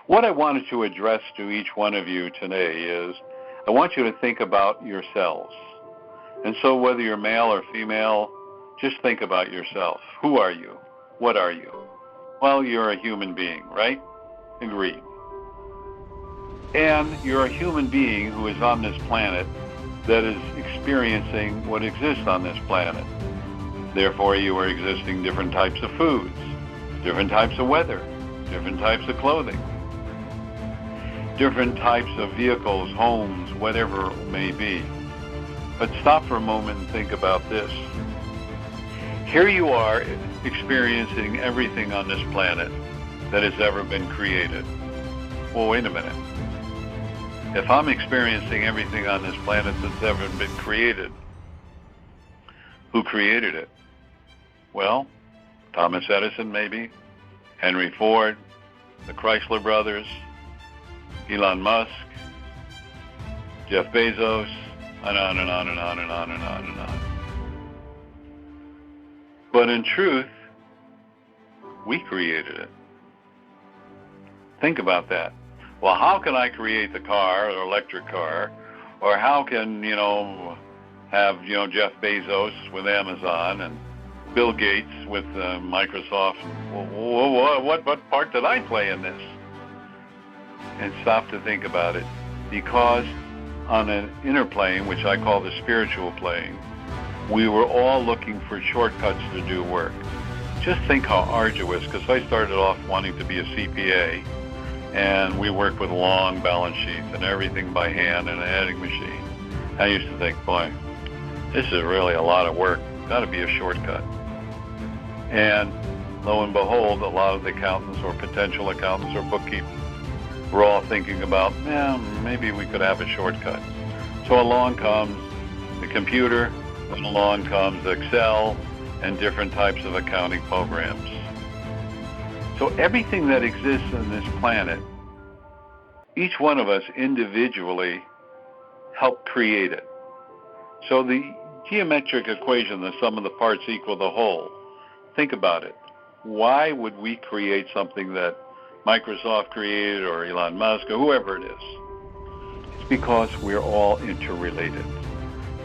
What I wanted to address to each one of you today is I want you to think about yourselves. And so whether you're male or female, just think about yourself. Who are you? What are you? Well, you're a human being, right? Agreed. And you're a human being who is on this planet that is experiencing what exists on this planet. Therefore, you are existing different types of foods, different types of weather, different types of clothing, different types of vehicles, homes, whatever it may be. But stop for a moment and think about this. Here you are experiencing everything on this planet that has ever been created. Well, wait a minute. If I'm experiencing everything on this planet that's ever been created, who created it? Well, Thomas Edison maybe, Henry Ford, the Chrysler brothers, Elon Musk, Jeff Bezos, and on and on and on and on and on and on. But in truth, we created it. Think about that. Well, how can I create the car or electric car? Or how can, have, Jeff Bezos with Amazon and Bill Gates with Microsoft? What part did I play in this? And stop to think about it. Because on an inner plane, which I call the spiritual plane, we were all looking for shortcuts to do work. Just think how arduous, because I started off wanting to be a CPA, and we worked with long balance sheets and everything by hand and an adding machine. I used to think, boy, this is really a lot of work. Got to be a shortcut. And lo and behold, a lot of the accountants or potential accountants or bookkeepers were all thinking about, maybe we could have a shortcut. So along comes the computer, and along comes Excel and different types of accounting programs. So everything that exists on this planet, each one of us individually helped create it. So the geometric equation, the sum of the parts equal the whole, think about it. Why would we create something that Microsoft created or Elon Musk or whoever it is? It's because we're all interrelated.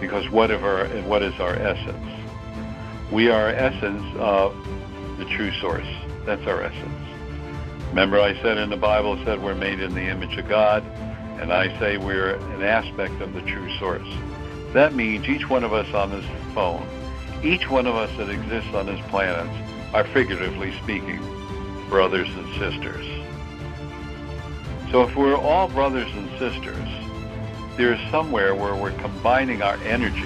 Because what is our essence? We are essence of the true source. That's our essence. Remember I said in the Bible, it said we're made in the image of God, and I say we're an aspect of the true source. That means each one of us on this phone, each one of us that exists on this planet are, figuratively speaking, brothers and sisters. So if we're all brothers and sisters, there's somewhere where we're combining our energies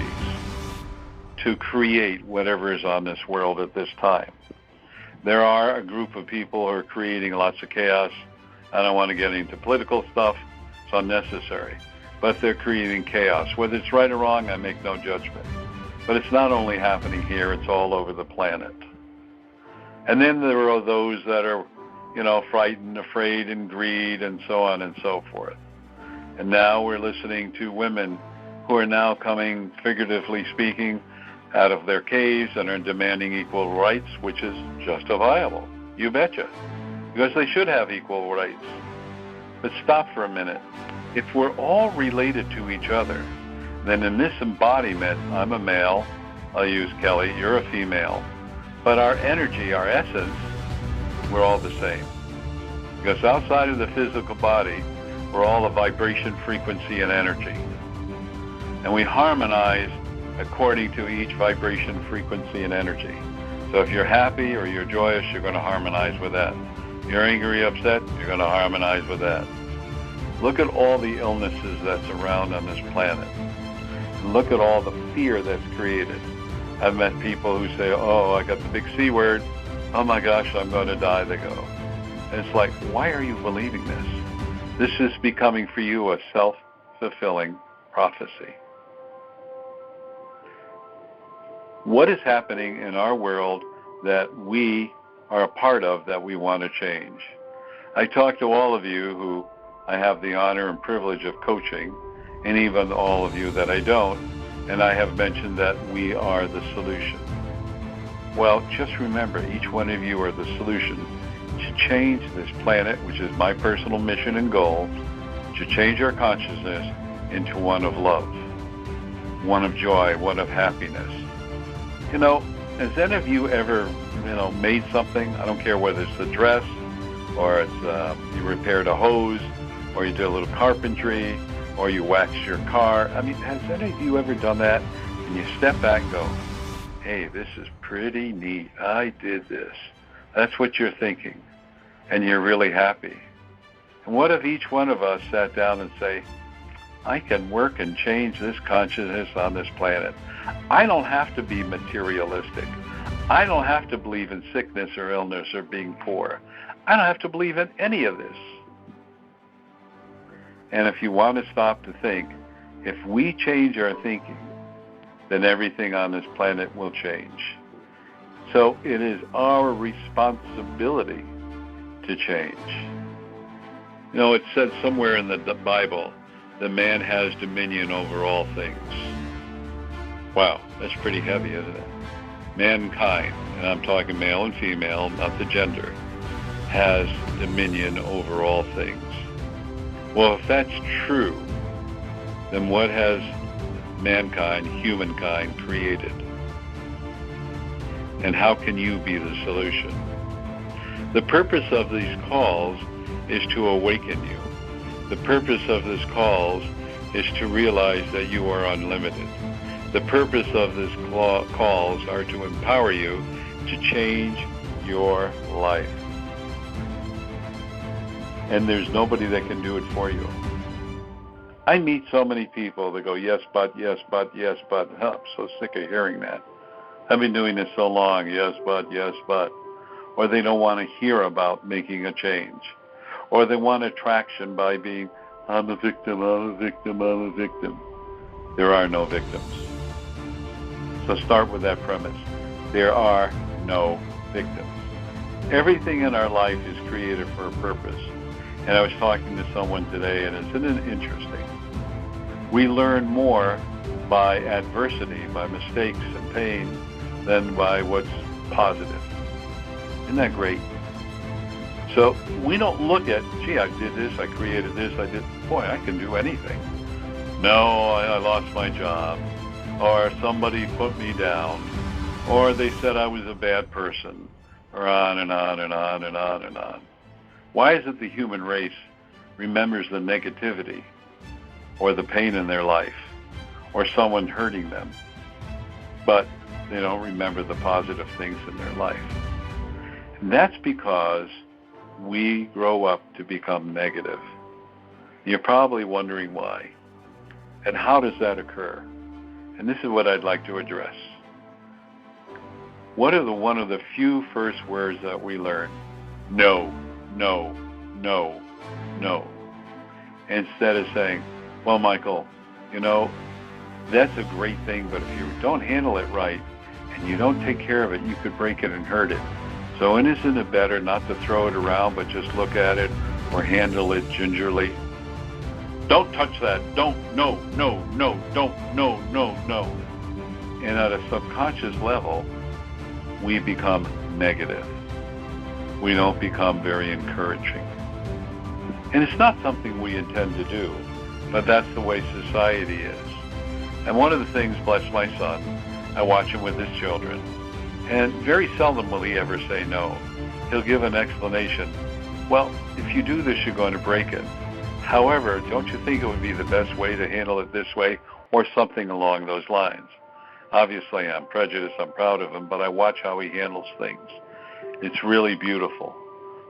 to create whatever is on this world at this time. There are a group of people who are creating lots of chaos. I don't want to get into political stuff. It's unnecessary. But they're creating chaos. Whether it's right or wrong, I make no judgment. But it's not only happening here, it's all over the planet. And then there are those that are, frightened, afraid, and greed, and so on and so forth. And now we're listening to women who are now coming, figuratively speaking, out of their caves and are demanding equal rights, which is justifiable. You betcha. Because they should have equal rights. But stop for a minute. If we're all related to each other, then in this embodiment, I'm a male, I'll use Kelly, you're a female, but our energy, our essence, we're all the same. Because outside of the physical body, we're all a vibration, frequency, and energy. And we harmonize according to each vibration, frequency, and energy. So if you're happy or you're joyous, you're going to harmonize with that. If you're angry, upset, you're going to harmonize with that. Look at all the illnesses that's around on this planet. And look at all the fear that's created. I've met people who say, I got the big C word. Oh my gosh, I'm going to die, they go. And it's like, why are you believing this? This is becoming for you a self-fulfilling prophecy. What is happening in our world that we are a part of that we want to change? I talk to all of you who I have the honor and privilege of coaching, and even all of you that I don't, and I have mentioned that we are the solution. Well, just remember, each one of you are the solution. to change this planet, which is my personal mission and goal, to change our consciousness into one of love, one of joy, one of happiness. You know, has any of you ever, made something? I don't care whether it's a dress, or it's you repaired a hose, or you did a little carpentry, or you waxed your car. I mean, has any of you ever done that? And you step back and go, hey, this is pretty neat. I did this. That's what you're thinking. And you're really happy. And what if each one of us sat down and say, I can work and change this consciousness on this planet. I don't have to be materialistic. I don't have to believe in sickness or illness or being poor. I don't have to believe in any of this. And if you want to stop to think, if we change our thinking, then everything on this planet will change. So it is our responsibility to change. You know, it said somewhere in the Bible that man has dominion over all things. Wow, that's pretty heavy, isn't it? Mankind, and I'm talking male and female, not the gender, has dominion over all things. Well, if that's true, then what has mankind, humankind, created? And how can you be the solution? The purpose of these calls is to awaken you. The purpose of these calls is to realize that you are unlimited. The purpose of these calls are to empower you to change your life. And there's nobody that can do it for you. I meet so many people that go, yes, but, yes, but, yes, but. Oh, I'm so sick of hearing that. I've been doing this so long, yes, but, yes, but. Or they don't want to hear about making a change. Or they want attraction by being, I'm a victim, I'm a victim, I'm a victim. There are no victims. So start with that premise. There are no victims. Everything in our life is created for a purpose. And I was talking to someone today, and isn't it interesting? We learn more by adversity, by mistakes and pain, than by what's positive. Isn't that great? So we don't look at, gee, I did this, I created this, boy, I can do anything. No, I lost my job. Or somebody put me down. Or they said I was a bad person. Or on and on and on and on and on. Why is it the human race remembers the negativity or the pain in their life or someone hurting them, but they don't remember the positive things in their life? And that's because we grow up to become negative. You're probably wondering why. And how does that occur? And this is what I'd like to address. What are one of the few first words that we learn? No, no, no, no. Instead of saying, well, Michael, that's a great thing, but if you don't handle it right and you don't take care of it, you could break it and hurt it. So isn't it better not to throw it around, but just look at it or handle it gingerly? Don't touch that. Don't. No, no, no, don't. No, no, no. And at a subconscious level, we become negative. We don't become very encouraging. And it's not something we intend to do, but that's the way society is. And one of the things, bless my son, I watch him with his children, and very seldom will he ever say no. He'll give an explanation. Well, if you do this, you're going to break it. However, don't you think it would be the best way to handle it this way, or something along those lines? Obviously, I'm prejudiced, I'm proud of him, but I watch how he handles things. It's really beautiful.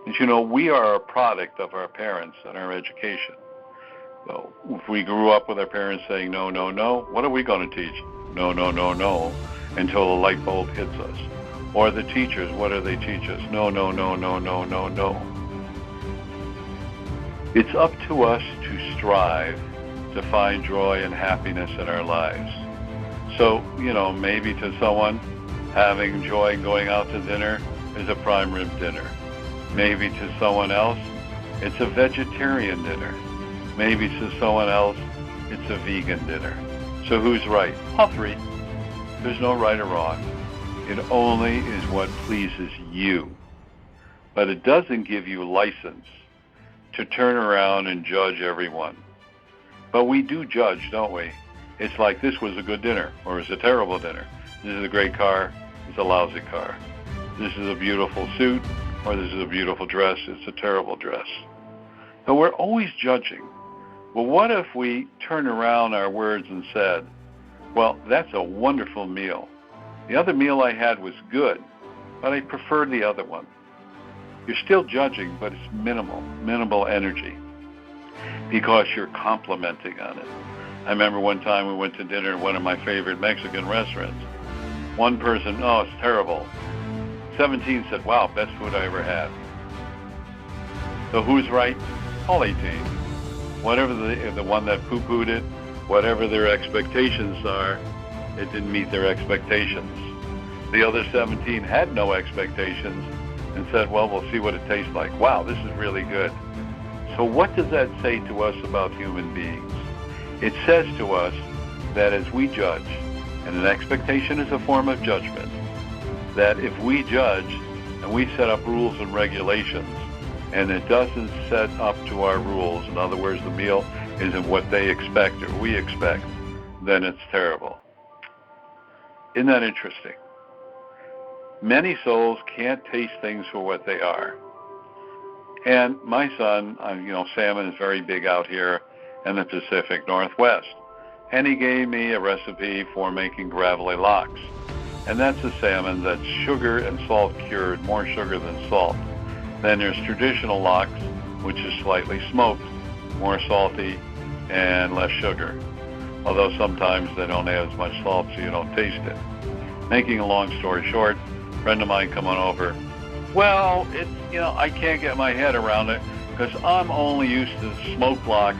And we are a product of our parents and our education. So if we grew up with our parents saying no, no, no, what are we going to teach? No, no, no, no, until the light bulb hits us. Or the teachers, what do they teach us? No, no, no, no, no, no, no. It's up to us to strive to find joy and happiness in our lives. So, maybe to someone, having joy going out to dinner is a prime rib dinner. Maybe to someone else, it's a vegetarian dinner. Maybe to someone else, it's a vegan dinner. So who's right? All three. There's no right or wrong. It only is what pleases you. but it doesn't give you license to turn around and judge everyone. But we do judge, don't we? It's like, this was a good dinner, or it's a terrible dinner. This is a great car, it's a lousy car. This is a beautiful suit, or this is a beautiful dress, it's a terrible dress. So we're always judging. Well, what if we turn around our words and said, well, that's a wonderful meal. The other meal I had was good, but I preferred the other one. You're still judging, but it's minimal energy, because you're complimenting on it. I remember one time we went to dinner at one of my favorite Mexican restaurants. One person, oh, it's terrible. 17 said, wow, best food I ever had. So who's right? All 18. Whatever the one that poo-pooed it, whatever their expectations are, it didn't meet their expectations. The other 17 had no expectations and said, well, we'll see what it tastes like. Wow, this is really good. So what does that say to us about human beings? It says to us that as we judge, and an expectation is a form of judgment, that if we judge and we set up rules and regulations, and it doesn't set up to our rules, in other words, the meal isn't what they expect or we expect, then it's terrible. Isn't that interesting? Many souls can't taste things for what they are. And my son, salmon is very big out here in the Pacific Northwest. And he gave me a recipe for making gravelly lox. And that's a salmon that's sugar and salt cured, more sugar than salt. Then there's traditional lox, which is slightly smoked, more salty and less sugar. Although sometimes they don't add as much salt, so you don't taste it. Making a long story short, a friend of mine coming over, well, it's, I can't get my head around it because I'm only used to smoked lox,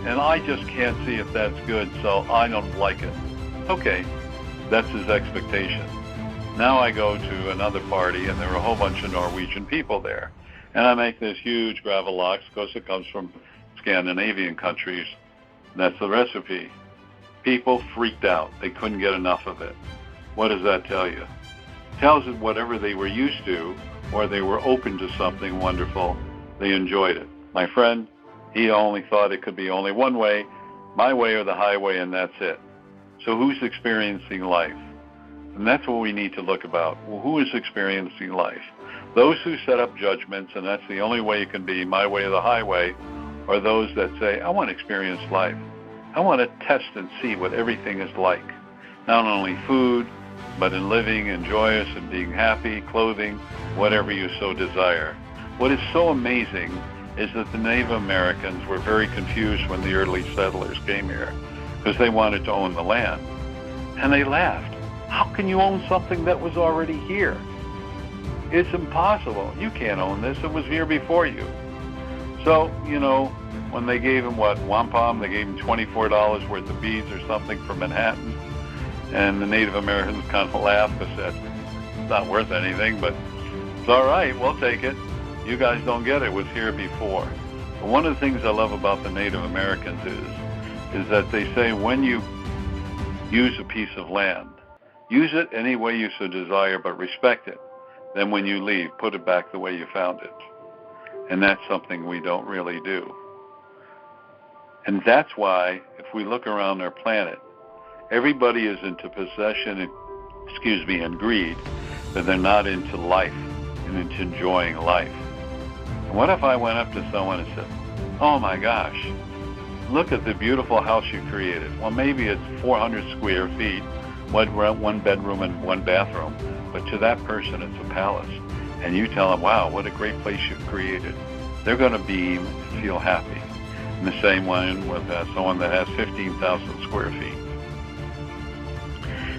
and I just can't see if that's good, so I don't like it. Okay, that's his expectation. Now I go to another party, and there are a whole bunch of Norwegian people there. And I make this huge gravel lox because it comes from Scandinavian countries. That's the recipe. People freaked out. They couldn't get enough of it. What does that tell you? It tells it whatever they were used to, or they were open to something wonderful, they enjoyed it. My friend, he only thought it could be only one way, my way or the highway, and that's it. So who's experiencing life? And that's what we need to look about. Well, who is experiencing life? Those who set up judgments, and that's the only way it can be, my way or the highway, are those that say, I want to experience life. I want to test and see what everything is like. Not only food, but in living and joyous and being happy, clothing, whatever you so desire. What is so amazing is that the Native Americans were very confused when the early settlers came here because they wanted to own the land. And they laughed. How can you own something that was already here? It's impossible. You can't own this. It was here before you. So, when they gave him wampum, they gave him $24 worth of beads or something for Manhattan. And the Native Americans kind of laughed and said, it's not worth anything, but it's all right, we'll take it. You guys don't get it. It was here before. But one of the things I love about the Native Americans is that they say when you use a piece of land, use it any way you so desire, but respect it. Then when you leave, put it back the way you found it. And that's something we don't really do. And that's why, if we look around our planet, everybody is into possession and greed, but they're not into life and into enjoying life. And what if I went up to someone and said, oh my gosh, look at the beautiful house you created. Well, maybe it's 400 square feet, one bedroom and one bathroom, but to that person it's a palace. And you tell them, wow, what a great place you've created. They're going to beam and feel happy. In the same way with someone that has 15,000 square feet.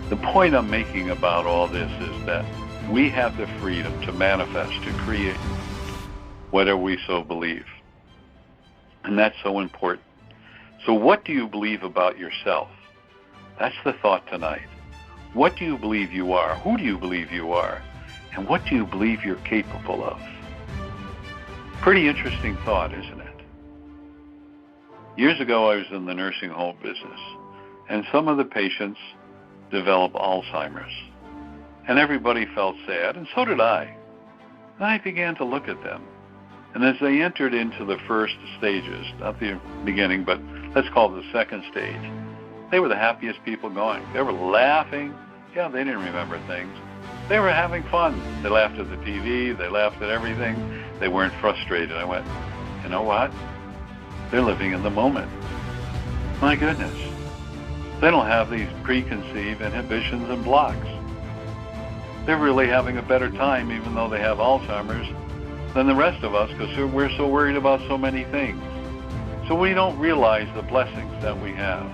The point I'm making about all this is that we have the freedom to manifest, to create whatever we so believe. And that's so important. So what do you believe about yourself? That's the thought tonight. What do you believe you are? Who do you believe you are? And what do you believe you're capable of? Pretty interesting thought, isn't it? Years ago, I was in the nursing home business, and some of the patients developed Alzheimer's. And everybody felt sad, and so did I. And I began to look at them. And as they entered into the first stages, not the beginning, but let's call it the second stage, they were the happiest people going. They were laughing. Yeah, they didn't remember things. They were having fun. They laughed at the TV. They laughed at everything. They weren't frustrated. I went, you know what? They're living in the moment. My goodness. They don't have these preconceived inhibitions and blocks. They're really having a better time, even though they have Alzheimer's, than the rest of us, because we're so worried about so many things. So we don't realize the blessings that we have.